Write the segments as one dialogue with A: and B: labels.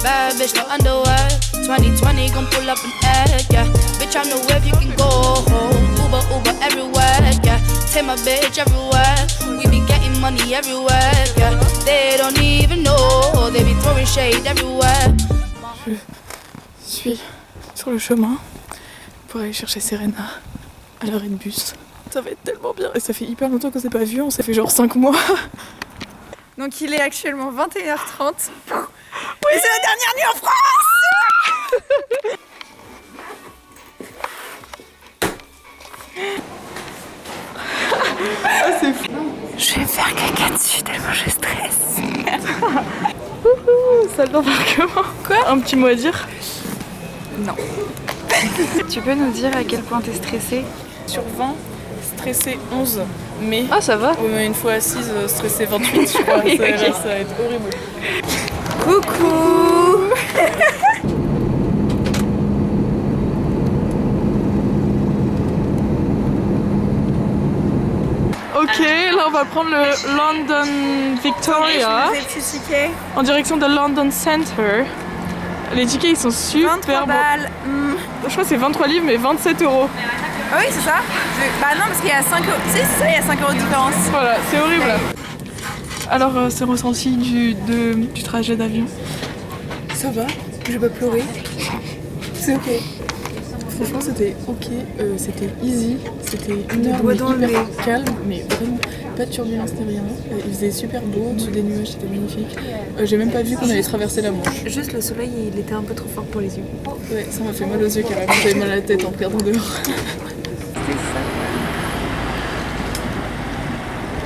A: bad bitch, no underwear. 2020 gon' pull up an egg, yeah. Bitch, I'm the whip, you can go home. Uber, Uber everywhere, yeah. Take my bitch everywhere. We be getting money everywhere, yeah. They don't even know, they be throwing shade everywhere.
B: Je suis sur le chemin pour aller chercher Serena à l'arrêt de bus. Ça va être tellement bien et ça fait hyper longtemps qu'on s'est pas vu, on s'est fait genre 5 mois.
C: Donc il est actuellement 21h30. Oui, c'est la dernière nuit en France.
B: Ah, c'est fou.
C: Je vais me faire caca dessus tellement je stresse.
B: Salle d'embarquement. Quoi? Un petit mot à dire?
C: Non. Tu peux nous dire à quel point t'es stressée?
B: Sur 20, stressé 11. Mais
C: Ah, ça va.
B: une fois assise, stressé 28, je crois.
C: Oui,
B: ça,
C: okay.
B: là, ça va être horrible.
C: Coucou.
B: Ok, là on va prendre le London Victoria en direction de London Center. Les tickets ils sont super
C: 23
B: beaux.
C: balles.
B: Je crois que c'est 23 livres mais 27 euros.
C: Ah oui, c'est ça. Bah non, parce qu'il y a 5 euros. Si, c'est ça, il y a 5 euros de différence.
B: Voilà, c'est horrible. Alors, c'est ressenti du trajet d'avion. Ça va, je vais pas pleurer. C'est ok. Franchement, c'était ok, c'était easy, c'était une heure mais hyper calme, mais vraiment pas de turbulence ni rien. Il faisait super beau, au-dessus des nuages, c'était magnifique. J'ai même pas vu qu'on allait traverser la Manche.
C: Juste le soleil, il était un peu trop fort pour les yeux.
B: Ouais, ça m'a fait mal aux yeux carrément, j'avais mal à la tête en regardant dehors.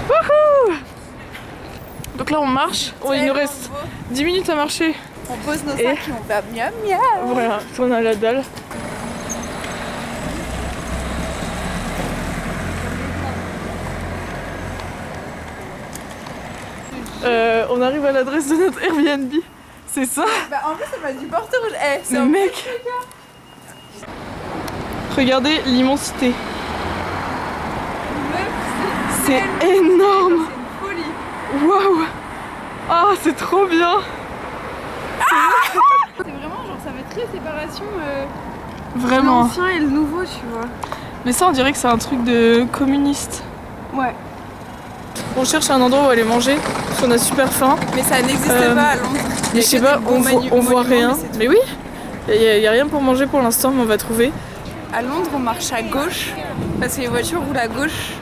B: Wouhou! Donc là on marche, il nous reste 10 minutes à marcher.
C: On pose nos sacs et on va miam miam.
B: Voilà, on a la dalle. On arrive à l'adresse de notre Airbnb, c'est ça?
C: Bah en plus ça m'a dit porte rouge. C'est
B: le mec. Regardez l'immensité. C'est énorme.
C: C'est une folie.
B: Waouh. Ah, c'est trop bien.
C: C'est vraiment genre ça fait très séparation
B: Vraiment.
C: l'ancien et le nouveau, tu vois.
B: Mais ça on dirait que c'est un truc de communiste.
C: Ouais.
B: On cherche un endroit où aller manger, parce qu'on a super faim.
C: Mais ça n'existe pas à Londres.
B: Mais je sais pas, on voit rien. Mais oui, il y a rien pour manger pour l'instant, mais on va trouver.
C: À Londres, on marche à gauche parce que les voitures roulent à gauche.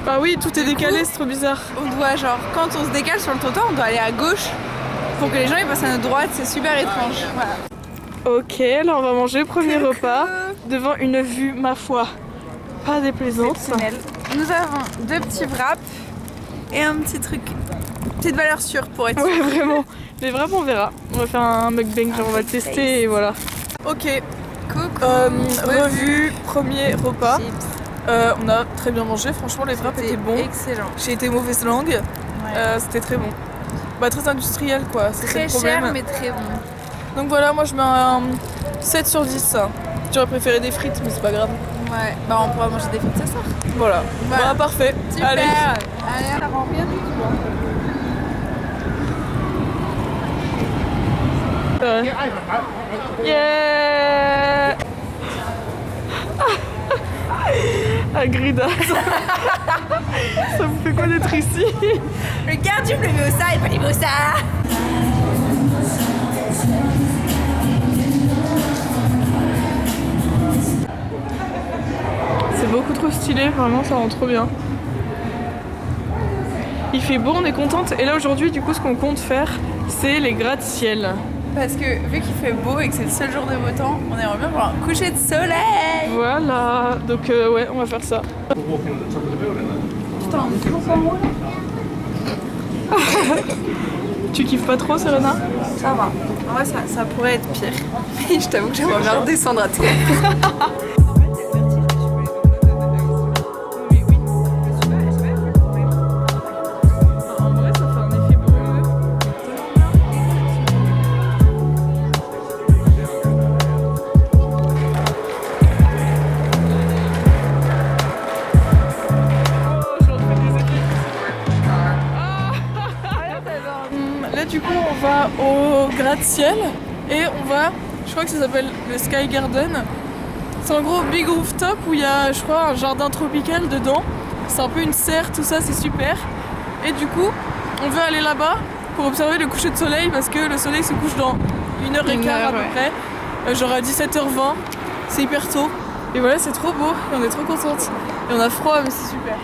B: Ah oui, tout est décalé, c'est trop bizarre.
C: On doit genre, quand on se décale sur le trottoir, on doit aller à gauche pour que les gens ils passent à notre droite. C'est super étrange. Voilà.
B: Ok, là on va manger premier repas devant une vue, ma foi, pas déplaisante.
C: Nous avons 2 petits wraps et un petit truc, petite valeur sûre pour être sûr.
B: Ouais, vraiment. Mais vraiment, on verra. On va faire un mukbang, genre on va le tester et voilà. Ok.
C: Coucou.
B: Revue, premier repas. On a très bien mangé, franchement les wraps étaient bons.
C: Excellent.
B: J'ai été mauvaise langue, c'était très bon. Bah très industriel quoi, c'est
C: très
B: le problème.
C: cher mais très bon.
B: Donc voilà, moi je mets un 7 sur 10. J'aurais préféré des frites mais c'est pas grave.
C: Ouais, bah on pourra manger des frites ce soir.
B: Voilà, bah, parfait.
C: Super.
B: Allez,
C: ça rend bien du tout.
B: Yeah. Agrida. Ça vous fait quoi d'être ici?
C: Regarde, je me mets au ça et pas les mots ça.
B: C'est beaucoup trop stylé, vraiment ça rend trop bien. Il fait beau, on est contente. Et là aujourd'hui, du coup, ce qu'on compte faire, c'est les gratte-ciel.
C: Parce que vu qu'il fait beau et que c'est le seul jour de beau temps, on aimerait bien voir un coucher de soleil.
B: Voilà, donc ouais, on va faire ça.
C: Putain, on est toujours pas moi.
B: Tu kiffes pas trop, Serena?
C: Ça va. En vrai, ça pourrait être pire. Mais je t'avoue que j'aimerais bien redescendre à terre.
B: Là du coup on va au gratte-ciel Et on va, je crois que ça s'appelle le Sky Garden. C'est en gros big rooftop où il y a, je crois, un jardin tropical dedans. C'est un peu une serre, tout ça, c'est super. Et du coup, on veut aller là-bas pour observer le coucher de soleil parce que le soleil se couche dans 1h15 à peu près, genre à 17h20. C'est hyper tôt. Et voilà, c'est trop beau et on est trop contente. Et on a froid, mais c'est super.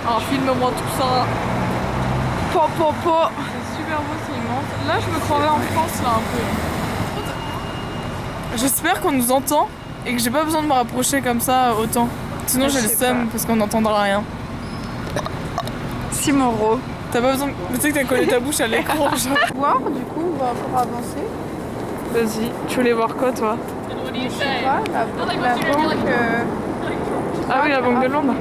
B: Alors filme-moi tout ça.
C: Po.
B: C'est super beau, c'est immense. Là, je me croirais en France, là, un peu. J'espère qu'on nous entend et que j'ai pas besoin de me rapprocher comme ça autant. Sinon, j'ai le seum parce qu'on n'entendra rien.
C: 6 euros.
B: T'as pas besoin. Tu sais que t'as collé ta bouche à l'écran, genre.
C: Voir, du coup, on va encore avancer.
B: Vas-y, tu voulais voir quoi, toi?
C: Je sais pas, la banque.
B: Ah oui, la banque de Londres.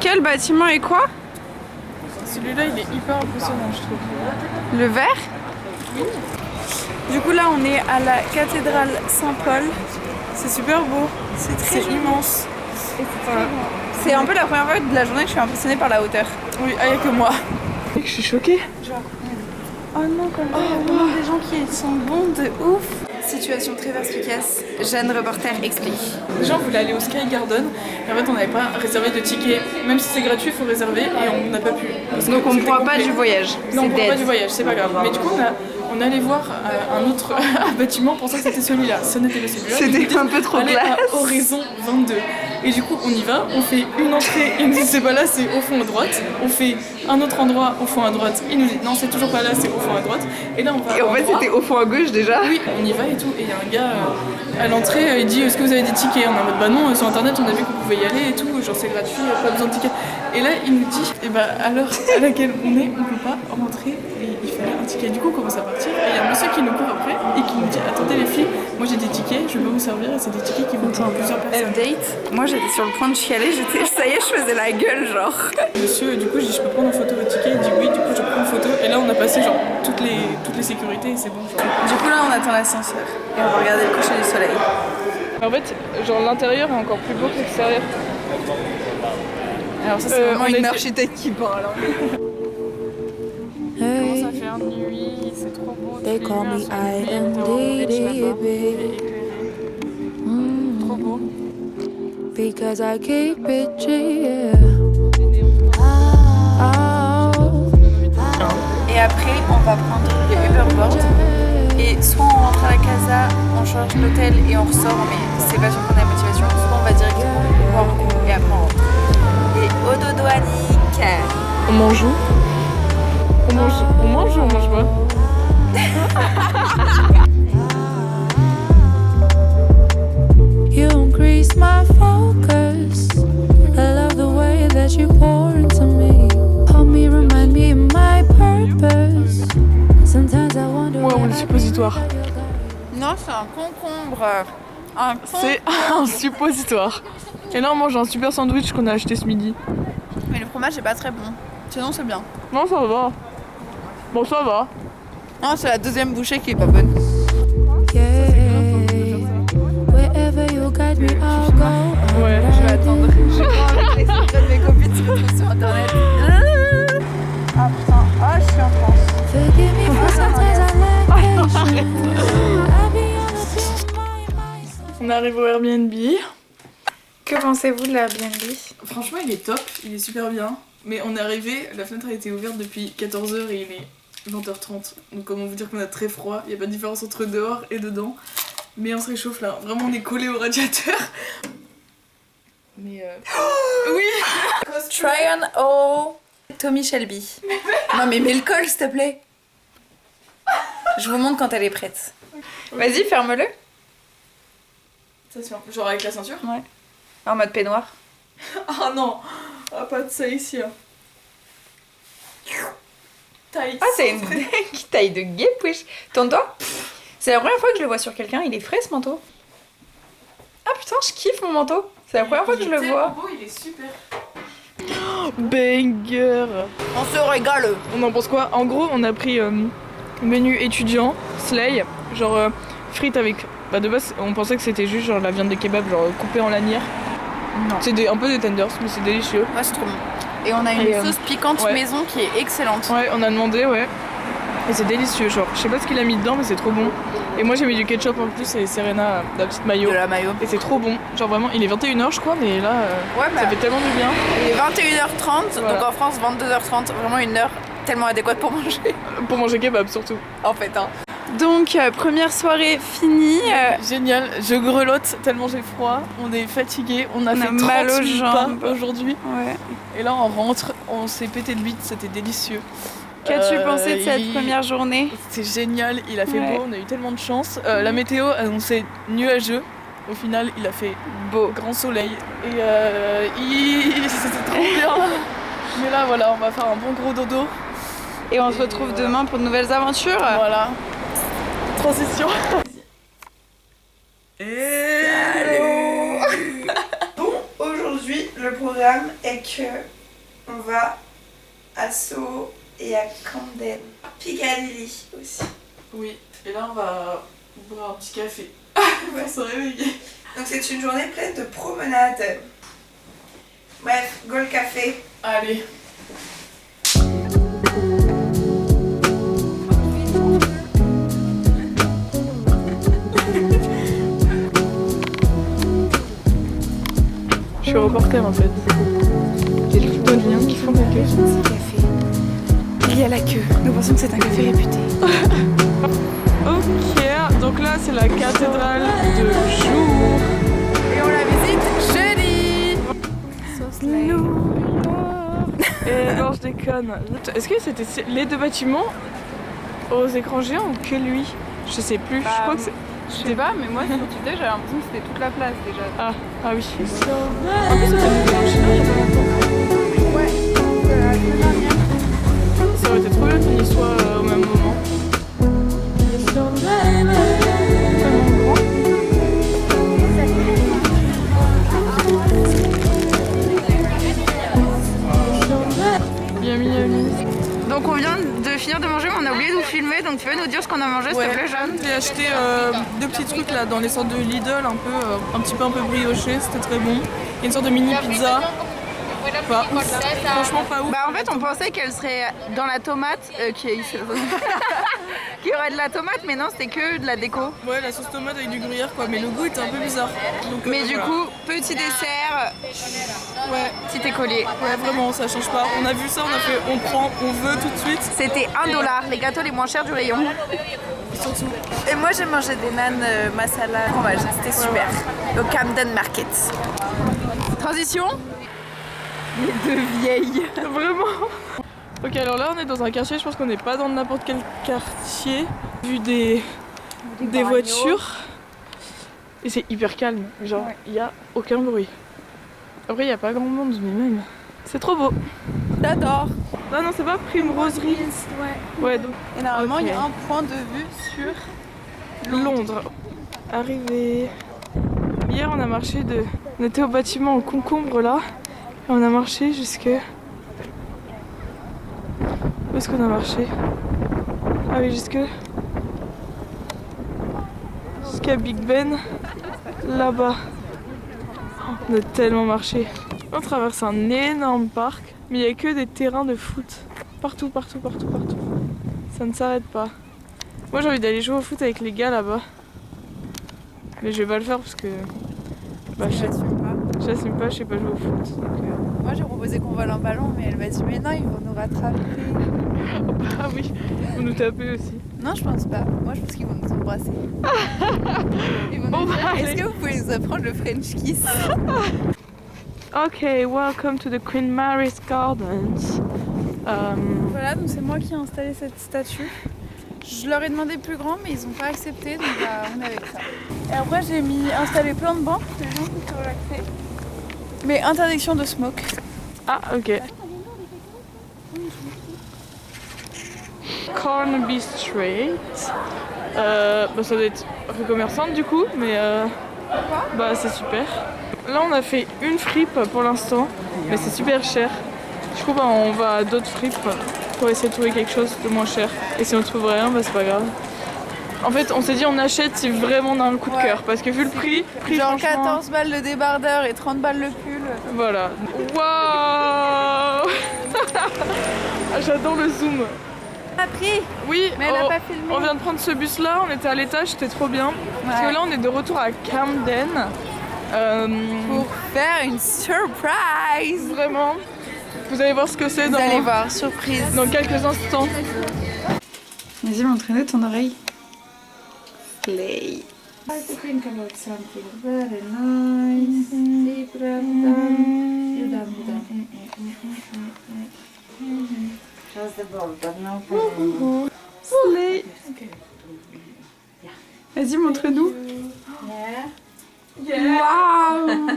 C: Quel bâtiment et quoi?
B: Celui-là, il est hyper impressionnant, je trouve.
C: Le vert?
B: Oui.
C: Du coup, là, on est à la cathédrale Saint-Paul.
B: C'est super beau.
C: C'est
B: immense.
C: Voilà. C'est un peu la première fois de la journée que je suis impressionnée par la hauteur.
B: Oui, ah, y a que moi. Je suis choquée.
C: Oh non, comme des gens qui sont bons de ouf. Situation très perspicace. Jeanne reporter explique.
B: Déjà, on voulait aller au Sky Garden. Et en fait, on n'avait pas réservé de ticket. Même si c'est gratuit, il faut réserver et on n'a pas pu.
C: Donc on ne pourra pas du voyage.
B: Non, on ne pourra pas du voyage, c'est pas grave. Mais du coup, on est allé voir un autre bâtiment pensant que c'était celui-là. Ce n'était pas celui-là.
C: C'était un peu trop
B: classe. À Horizon 22. Et du coup, on y va, on fait une entrée, il nous dit c'est pas là, c'est au fond à droite. On fait un autre endroit au fond à droite, il nous dit non, c'est toujours pas là, c'est au fond à droite. Et là, on va.
C: Et en fait, c'était au fond à gauche déjà.
B: Oui, on y va et tout. Et il y a un gars à l'entrée, il dit est-ce que vous avez des tickets? On est en mode bah non, sur internet, on a vu qu'on pouvait y aller et tout, genre c'est gratuit, pas besoin de tickets. Et là, il nous dit et bah à l'heure à laquelle on est, on peut pas rentrer et il fallait un ticket. Du coup, on commence à partir. Et il y a un monsieur qui nous court après et qui nous dit attendez les filles, moi j'ai des tickets, je vais pas vous servir et c'est des tickets qui vont pour plusieurs personnes.
C: Update, moi j'étais sur le point de chialer, ça y est, je faisais la gueule genre.
B: Monsieur, du coup, je dis je peux prendre en photo votre ticket? Il dit oui, du coup, je prends en photo. Et là, on a passé genre toutes les sécurités et c'est bon. Genre.
C: Du coup, là, on attend l'ascenseur et on va regarder le coucher du soleil.
B: En fait, genre l'intérieur est encore plus beau que l'extérieur.
C: Alors, ça, c'est vraiment une architecte qui parle.
B: Il commence à faire nuit, c'est trop beau.
D: They call me IMDb,
B: Trop beau.
D: because I keep it chill.
C: Et après, on va prendre le Uberboard. Et soit on rentre à la casa, on change l'hôtel et on ressort, mais c'est pas sûr qu'on ait la motivation. Soit on va directement voir le coup et après on rentre. Et au dodo Annick.
B: On mange où? On mange ou on mange pas?
D: You increase my focus. I love the way that you pour into me. Help me remind me of my purpose. Sometimes I wonder.
B: Ouais, on est suppositoire.
C: Non, c'est un concombre.
B: C'est un suppositoire. Et là, on mange un super sandwich qu'on a acheté ce midi.
C: Mais le fromage est pas très bon. Sinon, c'est bien.
B: Non, ça va. Bon, ça va.
C: Non, c'est la deuxième bouchée qui est pas bonne.
D: Yeah. Wherever you guide me, I'll go.
B: Ouais.
C: Je vais attendre. J'ai pas envie que les secrets de mes copines se retrouvent sur internet. Ah putain, je suis en France.
D: Forgive me for sometimes I lack patience. I be on a thin line.
B: On arrive au Airbnb.
C: Que pensez-vous de l'Airbnb?
B: Franchement, il est top, il est super bien. Mais on est arrivé, la fenêtre a été ouverte depuis 14h et il est 20h30. Donc comment vous dire qu'on a très froid, il n'y a pas de différence entre dehors et dedans. Mais on se réchauffe là, vraiment on est collé au radiateur. Mais oui.
C: Try on all Tommy Shelby. Non mais mets le col s'il te plaît. Je vous montre quand elle est prête. Vas-y, ferme-le.
B: Attention, genre avec la ceinture.
C: Ouais. En mode peignoir.
B: Ah non, pas de ça ici. Hein. Taille.
C: Ah, c'est une taille de guêpe, wesh. Tourne-toi. C'est la première fois que je le vois sur quelqu'un, il est frais ce manteau. Ah putain, je kiffe mon manteau. C'est la première fois que je le vois.
B: Beau, il est super. Oh, banger.
C: On se régale.
B: On en pense quoi? En gros, on a pris menu étudiant, slay, genre frites avec Bah de base on pensait que c'était juste genre la viande de kebab genre coupée en lanières.
C: Non.
B: C'est un peu des tenders mais c'est délicieux.
C: Ouais, c'est trop bon. Et on a une sauce piquante maison qui est excellente.
B: Ouais, on a demandé, ouais. Et c'est délicieux, genre, je sais pas ce qu'il a mis dedans, mais c'est trop bon. Et moi j'ai mis du ketchup en plus et Serena la petite mayo.
C: De la mayo.
B: Et c'est trop bon. Genre vraiment, il est 21h je crois, mais là, ça fait tellement du bien.
C: Il est 21h30,
B: voilà.
C: donc en France 22h30, vraiment une heure tellement adéquate pour manger.
B: Pour manger kebab surtout.
C: En fait, hein. Donc, première soirée finie.
B: Génial, je grelotte tellement j'ai froid, on est fatigué, on a fait
C: mal aux
B: 38 pas
C: jambes
B: aujourd'hui.
C: Ouais.
B: Et là on rentre, on s'est pété le bide, c'était délicieux.
C: Qu'as-tu pensé de cette première journée?
B: C'était génial, il a fait beau, on a eu tellement de chance. La météo annonçait nuageux, au final il a fait beau, grand soleil. Et c'était trop bien. Mais là voilà, on va faire un bon gros dodo.
C: Et on se retrouve demain pour de nouvelles aventures.
B: Voilà. Transition.
E: Bon, aujourd'hui, le programme est que on va à Soho et à Camden. Piccadilly aussi.
B: Oui, et là on va boire un petit café.
E: Ouais.
B: Pour se réveiller.
E: Donc c'est une journée pleine de promenades. Bref, go le café.
B: Allez. Je suis reporter en fait. J'ai tout le liens qui font la queue.
C: Café. Il y a la queue. Nous pensons que c'est un café réputé.
B: Ok, donc là c'est la cathédrale de Joux.
C: Et on la visite jeudi.
B: Et non, je déconne. Est-ce que c'était les deux bâtiments aux écrans géants ou que lui? Je sais plus. Je crois que c'est.
C: Je sais pas, mais moi sur Twitter j'avais l'impression que c'était toute la place déjà.
B: Ah oui. En plus, c'était en Chine il y a pas longtemps.
C: Ouais, la semaine dernière.
B: Ça aurait été trop bien qu'il y soit au même moment. Yummy.
C: Donc on vient de finir de manger, mais on a oublié de vous filmer, donc tu veux nous dire ce qu'on a mangé, s'il te plaît, Jeanne?
B: J'ai acheté deux petits trucs là dans les sortes de Lidl, un petit peu brioché, c'était très bon. Il y a une sorte de mini pizza. Pas ouf. Franchement pas ouf.
C: Bah en fait on pensait qu'elle serait dans la tomate, qu'il y aurait de la tomate, mais non c'était que de la déco.
B: Ouais, la sauce tomate avec du gruyère quoi, mais le goût était un peu bizarre. Donc,
C: Mais du
B: voilà.
C: coup, petit dessert,
B: Ouais,
C: petit écolier.
B: ouais vraiment ça change pas. On a vu ça, on a fait on prend, on veut tout de suite.
C: C'était $1, les gâteaux les moins chers du rayon.
B: Surtout.
C: Et moi j'ai mangé des nanes masala fromage, c'était super. Au Camden Market. Transition. Les deux vieilles.
B: Vraiment. Ok, alors là on est dans un quartier, je pense qu'on n'est pas dans n'importe quel quartier, vu des voitures. Et c'est hyper calme, genre il y a aucun bruit. Après il n'y a pas grand monde, mais même. C'est trop beau.
C: J'adore.
B: Non, non, c'est pas Primroserie. Ouais, donc.
C: Et normalement il y a
B: Ok.
C: un point de vue sur
B: Londres. Arrivé. Hier on a marché de. On était au bâtiment en concombre là. Et on a marché jusque. Où est-ce qu'on a marché? Ah oui, jusqu'à Big Ben. Là-bas. Oh, on a tellement marché. On traverse un énorme parc, mais il n'y a que des terrains de foot. Partout. Ça ne s'arrête pas. Moi j'ai envie d'aller jouer au foot avec les gars là-bas. Mais je vais pas le faire parce que. Bah, j'assume pas, je sais pas jouer au foot. Donc,
C: Moi j'ai proposé qu'on vole un ballon, mais elle m'a dit mais non ils vont nous rattraper.
B: Ah oui, vous nous tapez aussi.
C: Non je pense pas, moi je pense qu'ils vont nous embrasser. Ils vont
B: Bon,
C: nous dire,
B: bah,
C: est-ce
B: allez.
C: que vous pouvez nous apprendre le French kiss?
B: Ok, welcome to the Queen Mary's Gardens.
C: Voilà, donc c'est moi qui ai installé cette statue. Je leur ai demandé plus grand, mais ils n'ont pas accepté, donc bah, on est avec ça. Et après, j'ai installé plein de bancs pour que les gens puissent se relaxer. Mais interdiction de smoke.
B: Ah, ok. Cornby Street. Bah, ça doit être rue commerçante du coup, mais bah c'est super. Là on a fait une fripe pour l'instant, mais c'est super cher. Du coup bah, on va à d'autres fripes pour essayer de trouver quelque chose de moins cher. Et si on trouve rien, bah c'est pas grave. En fait, on s'est dit on achète si vraiment on a un coup de cœur. Parce que vu le prix
C: Genre
B: franchement,
C: 14 balles le débardeur et 30 balles le pull.
B: voilà. Waouh. Ah, j'adore le zoom.
C: On a pris.
B: Oui,
C: Mais elle a pas filmé.
B: on vient de prendre ce bus là, on était à l'étage, c'était trop bien. Parce que là on est de retour à Camden.
C: Pour faire une surprise.
B: Vraiment, vous allez voir ce que c'est
C: Vous
B: dans,
C: allez voir, surprise.
B: dans quelques instants.
C: Vas-y, m'entraîner ton oreille. Play.
B: Vas-y, montre-nous. Waouh.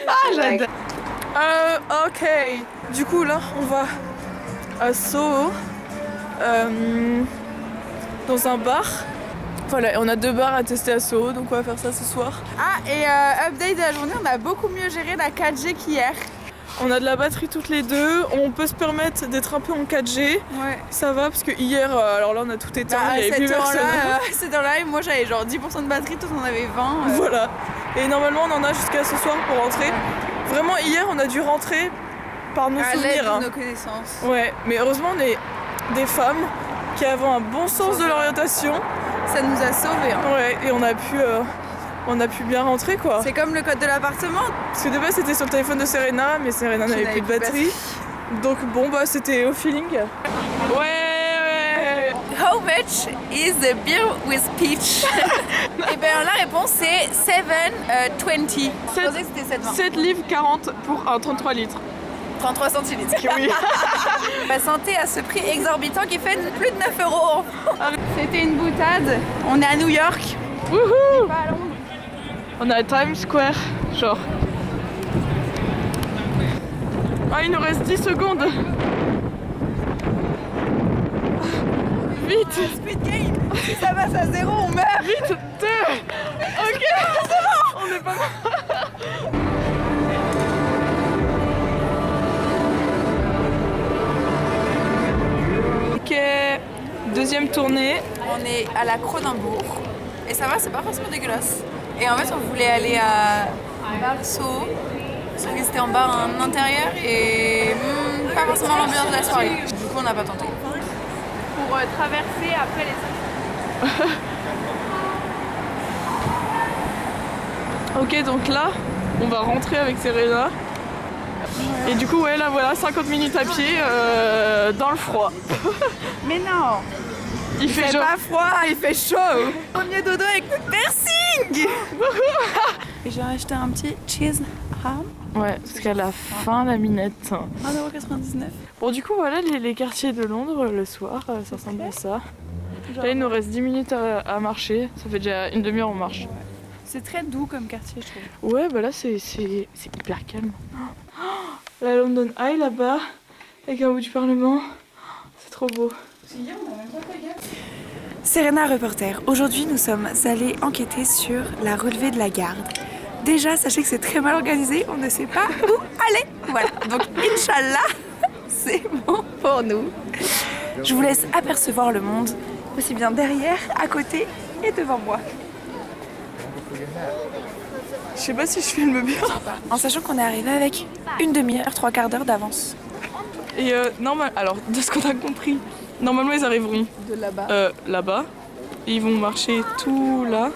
B: Ah, j'adore. Ok. Du coup, là, on va à Soho, dans un bar. Voilà, on a 2 bars à tester à Soho, donc on va faire ça ce soir.
C: Ah, et update de la journée, on a beaucoup mieux géré la 4G qu'hier.
B: On a de la batterie toutes les deux, on peut se permettre d'être un peu en 4G.
C: Ouais.
B: Ça va, parce que hier, alors là, on a tout éteint,
C: Bah,
B: il y avait plus personne.
C: cette heure-là, moi j'avais genre 10% de batterie, toi t'en avais 20.
B: Voilà. Et normalement, on en a jusqu'à ce soir pour rentrer. Vraiment, hier, on a dû rentrer par nos
C: À l'aide
B: souvenirs.
C: de nos connaissances.
B: Ouais, mais heureusement, on est des femmes qui avons un bon sens de l'orientation.
C: Ça nous a sauvés. Hein.
B: Ouais, et on a pu bien rentrer, quoi.
C: C'est comme le code de l'appartement.
B: Parce que de base, c'était sur le téléphone de Serena, mais Serena n'avait plus de batterie. Donc bon, bah, c'était au feeling. Ouais.
C: How much is the beer with peach? Et bien la réponse c'est 7,20. Je pensais que c'était 7,20.
B: 7 livres 40 pour un 33 litres.
C: 33 centilitres.
B: Oui.
C: La santé à ce prix exorbitant qui fait plus de 9 €. C'était une boutade. On est à New York.
B: Wouhou.
C: Pas à Londres.
B: On est à Times Square, genre. Ah, il nous reste 10 secondes. Vite.
C: Speed game. Si ça passe à 0, on meurt.
B: Vite. 2. Ok. C'est bon. On est pas mal. Ok. Deuxième tournée.
C: On est à la Cronenbourg. Et ça va, c'est pas forcément dégueulasse. Et en fait, on voulait aller à Soho. Sauf que c'était en bar en intérieur et pas forcément l'ambiance de la soirée. Du coup, on n'a pas tenté. Pour traverser après les...
B: Ok, donc là, on va rentrer avec Serena. Et du coup, ouais, là voilà, 50 minutes à pied dans le froid.
C: Mais non,
B: Il fait chaud.
C: pas froid, il fait chaud. Premier dodo avec piercing. Et j'ai acheté un petit cheese ham.
B: Ouais, parce qu'à la fin, la minette.
C: 1,99 €.
B: Bon, du coup, voilà les quartiers de Londres le soir, ça ressemble à ça. Là, il nous reste 10 minutes à marcher. Ça fait déjà une demi-heure on marche.
C: C'est très doux comme quartier, je trouve.
B: Ouais, bah là, c'est hyper calme. La London Eye, là-bas, avec un bout du Parlement. C'est trop beau.
C: Serena reporter, aujourd'hui nous sommes allés enquêter sur la relevée de la garde. Déjà, sachez que c'est très mal organisé, on ne sait pas où aller. Voilà, donc Inch'Allah, c'est bon pour nous. Je vous laisse apercevoir le monde, aussi bien derrière, à côté et devant moi.
B: Je sais pas si je filme bien.
C: En sachant qu'on est arrivé avec une demi-heure, 3/4 d'heure d'avance.
B: Et normal, alors, de ce qu'on a compris, normalement ils arriveront
C: De là-bas.
B: là-bas. Et ils vont marcher tout là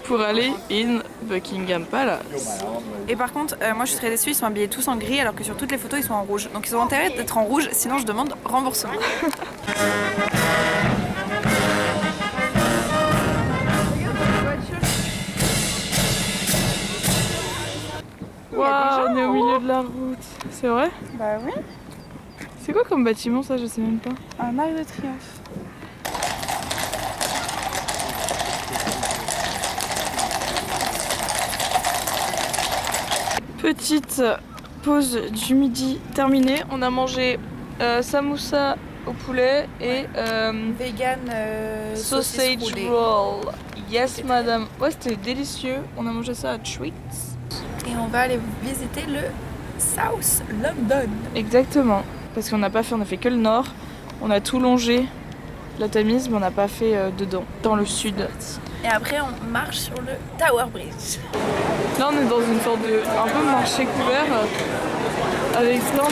B: pour aller in Buckingham Palace.
C: Et par contre, moi je suis très déçue, ils sont habillés tous en gris alors que sur toutes les photos ils sont en rouge. Donc ils ont intérêt d'être en rouge, sinon je demande remboursement.
B: Waouh, on est au milieu de la route. C'est vrai?
C: Bah oui.
B: C'est quoi comme bâtiment ça? Je sais même pas.
C: Un arc de triomphe.
B: Petite pause du midi terminée. On a mangé samoussa au poulet et
C: Vegan
B: sausage roll. Yes madame. Ouais, c'était délicieux. On a mangé ça à Treats.
C: Et on va aller visiter le South London.
B: Exactement. Parce qu'on n'a pas fait, on a fait que le nord. On a tout longé la Tamise, mais on n'a pas fait dedans, dans le sud.
C: Et après on marche sur le Tower Bridge.
B: Là on est dans une sorte de un peu marché couvert avec plein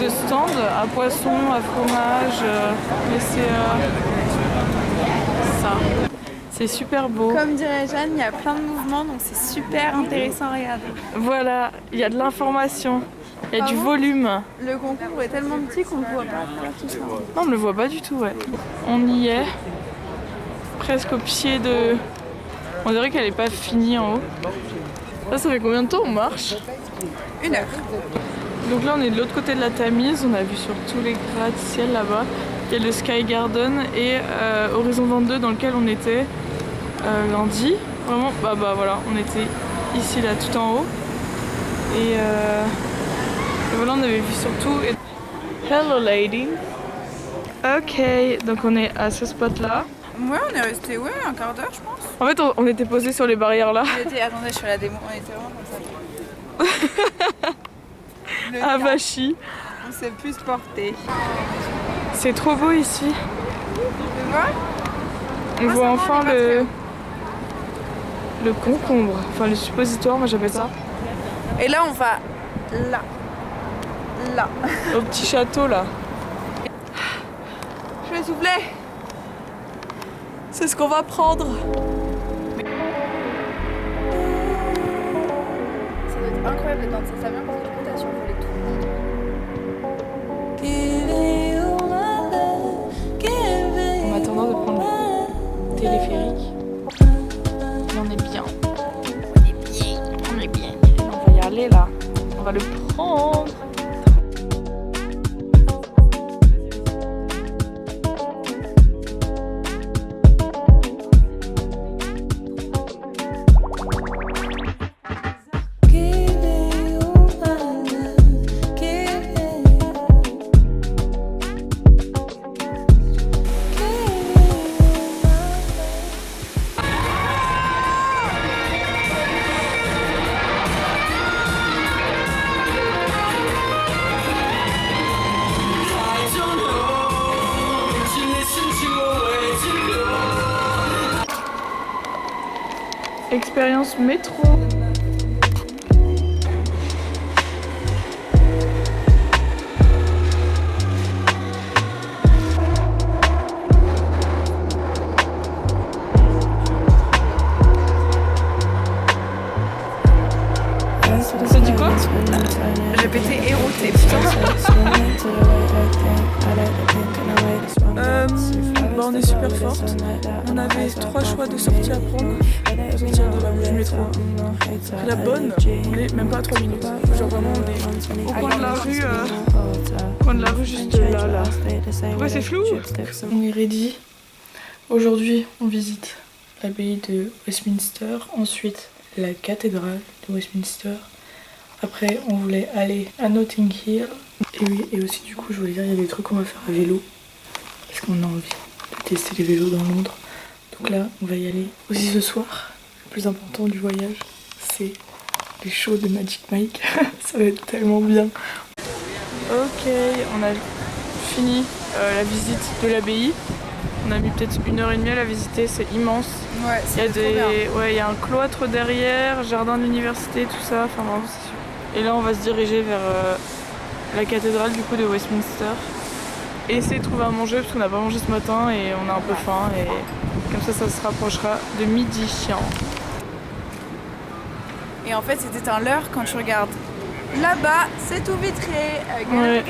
B: de stands à poissons, à fromage, et c'est ça. C'est super beau.
C: Comme dirait Jeanne, il y a plein de mouvements donc c'est super intéressant à regarder.
B: Voilà, il y a de l'information, il y a du volume.
C: Le concours est tellement petit qu'on ne voit pas tout ça.
B: Non, on ne le voit pas du tout, ouais. On y est, presque au pied de... On dirait qu'elle n'est pas finie en haut. Là, ça fait combien de temps on marche?
C: 1 heure.
B: Donc là, on est de l'autre côté de la Tamise, on a vu sur tous les gratte-ciel là-bas. Il y a le Sky Garden et Horizon 22 dans lequel on était lundi. Vraiment, bah voilà, on était ici, là, tout en haut. Et voilà, on avait vu surtout... Hello lady. Ok, donc on est à ce spot-là.
C: Ouais, on est resté un quart d'heure je pense.
B: En fait, on était posé sur les barrières là.
C: Attendez, je fais la démo, on était vraiment comme ça.
B: Avachi.
C: On s'est plus porté.
B: C'est trop beau ici.
C: Tu vois?
B: On voit enfin
C: on est
B: le concombre, enfin le suppositoire, moi j'appelle ça.
C: Et là on va là. Là.
B: Au petit château là.
C: Je vais souffler.
B: C'est ce qu'on va prendre.
C: Ça doit être incroyable d'être dans cet avion parce que du coup t'as survolé tout le monde.
B: En attendant de prendre le téléphérique. Et on est bien. On est bien. On va y aller là. On va le prendre. Expérience métro. Ça dit quoi?
C: J'ai pété érouté, putain.
B: On est super forte. On avait 3 choix de sorties à prendre. Sortir de la rue du métro. La bonne, on est même pas à 3 minutes. Genre vraiment on est au coin de la rue, juste là. Ouais, c'est flou. On est ready. Aujourd'hui on visite l'abbaye de Westminster, ensuite la cathédrale de Westminster. Après on voulait aller à Notting Hill. Et oui, et aussi du coup je voulais dire il y a des trucs qu'on va faire à vélo. Parce qu'on a envie de tester les vélos dans Londres. Donc là on va y aller aussi ce soir. Le plus important du voyage c'est les shows de Magic Mike. Ça va être tellement bien. Ok, on a fini la visite de l'abbaye. On a mis peut-être 1h30 à la visiter, c'est immense.
C: Ouais,
B: Il y a il y a un cloître derrière, jardin de l'université, tout ça, enfin vraiment c'est super. Et là on va se diriger vers la cathédrale du coup de Westminster. Et essayer de trouver à manger parce qu'on n'a pas mangé ce matin et on a un peu faim et comme ça se rapprochera de midi.
C: Et en fait c'était un leurre quand tu regardes là-bas, c'est tout vitré.
B: Ouais.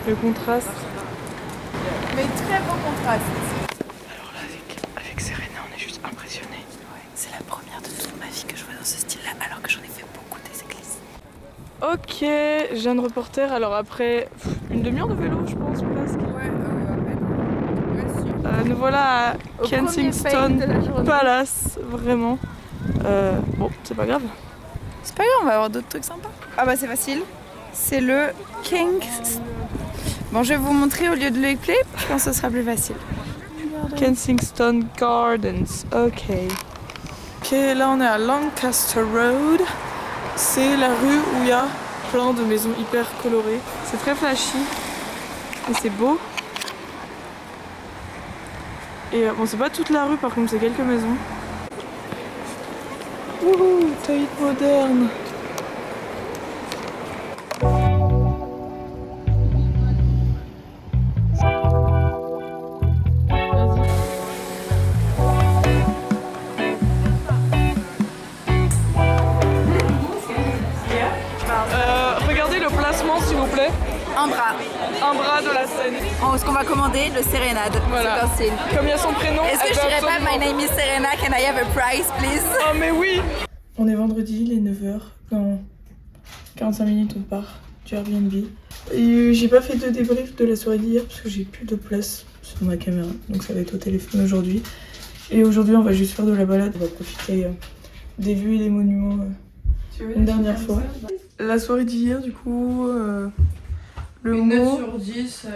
B: Le contraste.
C: Mais très beau contraste.
B: Alors là avec Serena on est juste impressionnés.
C: Ouais, c'est la première de toute ma vie que je vois dans ce style-là alors que j'en ai fait beaucoup des églises.
B: Ok, jeune reporter, alors après une demi-heure de vélo je pense presque.
C: Ouais, à peine.
B: Nous voilà à
C: Au
B: Kensington
C: premier fail de la journée.
B: Palace, vraiment. Bon, c'est pas grave.
C: C'est pas grave, on va avoir d'autres trucs sympas. Ah bah c'est facile. C'est le King's. Bon, je vais vous montrer au lieu de le play, je pense que ce sera plus facile.
B: Kensington Gardens, ok. Ok, là on est à Lancaster Road. C'est la rue où il y a plein de maisons hyper colorées. C'est très flashy et c'est beau. Et bon, c'est pas toute la rue, par contre, c'est quelques maisons. Wouhou, Tate moderne. Regardez le placement, s'il vous plaît.
C: Un bras.
B: Un bras de la scène.
C: Ce qu'on va commander, le Serenade.
B: Voilà.
C: C'est un style.
B: Comme il y a son prénom.
C: Est-ce que je dirais pas My name is Serena, can I have a prize, please?
B: Oh, mais oui! On est vendredi, les 9h. Dans 45 minutes, on part du Airbnb. Et j'ai pas fait de débrief de la soirée d'hier parce que j'ai plus de place sur ma caméra. Donc ça va être au téléphone aujourd'hui. Et aujourd'hui, on va juste faire de la balade. On va profiter des vues et des monuments une dernière fois. La soirée d'hier, du coup, le
C: Une
B: mot...
C: 9 sur 10,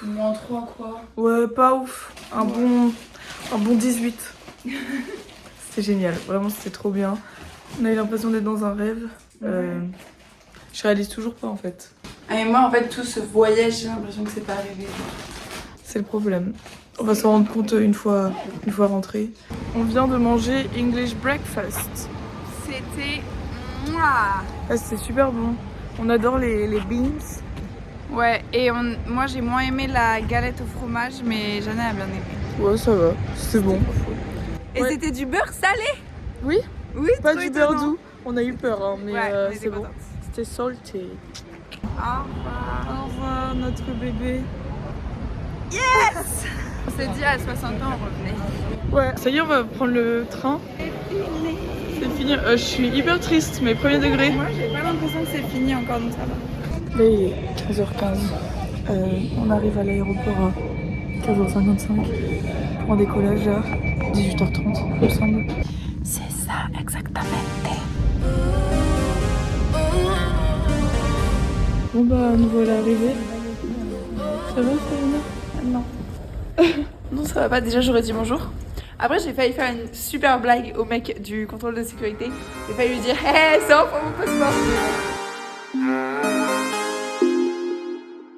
C: moins 3 quoi.
B: Ouais, pas ouf. Un bon 18. C'était génial, vraiment c'était trop bien. On a eu l'impression d'être dans un rêve. Je réalise toujours pas en fait.
C: Ah, et moi en fait tout ce voyage j'ai l'impression que c'est pas arrivé.
B: C'est le problème. On va s'en rendre compte une fois rentré. On vient de manger English breakfast.
C: C'était moi.
B: Ah, c'était super bon. On adore les beans.
C: Ouais, et moi j'ai moins aimé la galette au fromage, mais Jeanne a bien aimé.
B: Ouais, ça va, c'était bon.
C: Et
B: Ouais.
C: C'était du beurre salé?
B: Oui,
C: Oui,
B: pas
C: trop
B: du beurre
C: étonnant.
B: doux. On a eu peur, hein, mais
C: Ouais, on était
B: c'est bon.
C: contentes.
B: C'était salty.
C: Au revoir.
B: Au revoir, notre bébé.
C: Yes. On s'est dit à 60 ans on revenait.
B: Ouais, ça y est, on va prendre le train. C'est fini. Je suis hyper triste, mais premier degré.
C: Moi j'ai pas l'impression que c'est fini encore, donc ça va.
B: Là, il est 15h15. On arrive à l'aéroport à 15h55 pour un décollage à 18h30, il me semble.
C: C'est ça, exactement.
B: Bon bah, nous voilà arrivés. Ça va, Sabrina?
C: Non. Non, ça va pas. Déjà, j'aurais dit bonjour. Après, j'ai failli faire une super blague au mec du contrôle de sécurité. J'ai failli lui dire hey, sors pour mon passeport.